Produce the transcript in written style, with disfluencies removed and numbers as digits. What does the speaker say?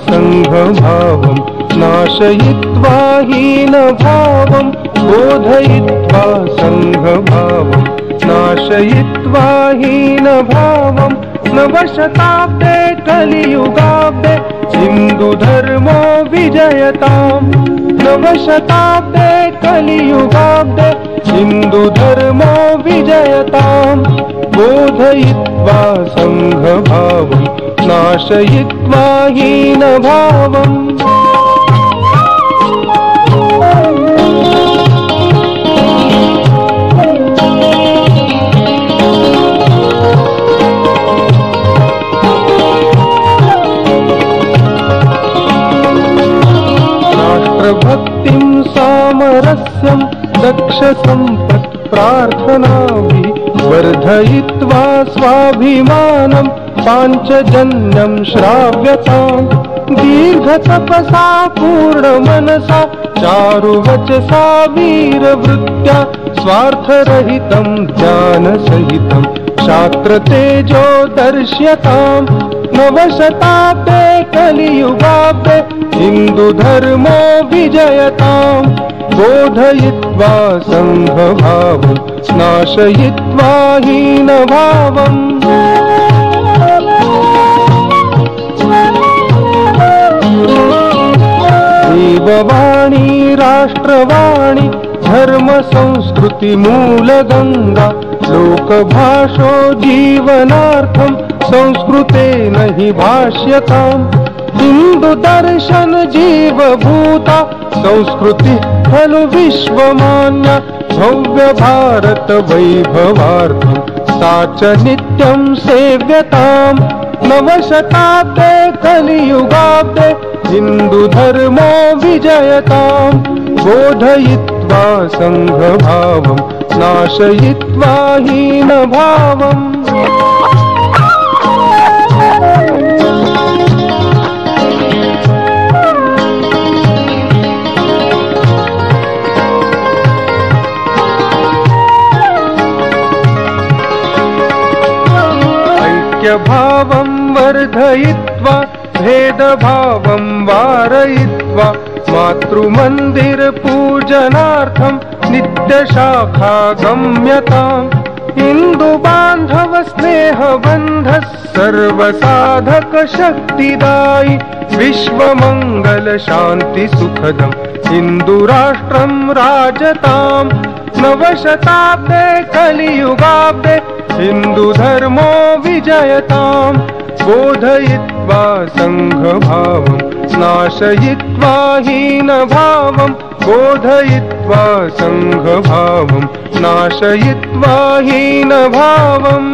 संघभावं नाशयित्वा हीनभावं बोधयित्वा संघभावं नाशयित्वा हीनभावं नवशताब्दे कलियुगाब्दे हिन्दुधर्मो विजयताम् नवशताब्दे कलियुगाब्दे हिन्दुधर्मो विजयताम् बोधयित्वा संघभावं नाशयित्वा हीनभावम् राष्ट्रभक्तिं सामरस्यं दक्षसम्पत्प्रार्थनाभि वर्धयित्वा स्वाभिमानं पाञ्चजन्यं श्राव्यताम् दीर्घतपसा पूर्णमनसा चारुवचसा वीरवृत्त्या स्वार्थरहितं ज्ञानसहितं शास्त्रतेजो दर्श्यताम् नवशताब्दे कलियुगाब्दे हिन्दुधर्मो विजयताम् बोधयित्वा संघभावं नाशयित्वा हीनभावम् देववाणी राष्ट्रवाणी धर्म संस्कृति मूलगंगा लोकभाषो जीवनार्थं संस्कृतेन हि भाष्यताम् हिन्दुदर्शन जीवभूता संस्कृति खलु विश्वमान्या भव्य भारत वैभवार्थं सा च नित्यं सेव्यताम् नवशताब्दे कलियुगाब्दे हिन्दुधर्मो विजयताम् बोधयित्वा संघभावं नाशयित्वा हीनभावम् ऐक्यभावं वर्धयित्वा भेदभावं वारयित्वा मातृमन्दिरपूजनार्थं नित्यशाखा गम्यताम् हिन्दुबान्धव स्नेहबन्धः सर्वसाधक शक्तिदायि विश्वमङ्गल शान्ति सुखदं हिन्दुराष्ट्रं राजताम् नवशताब्दे कलियुगाब्दे हिन्दुधर्मो विजयताम् बोधयित्वा संघभावं नाशयित्वा हीनभावं बोधयित्वा संघभावं नाशयित्वा हीनभावम्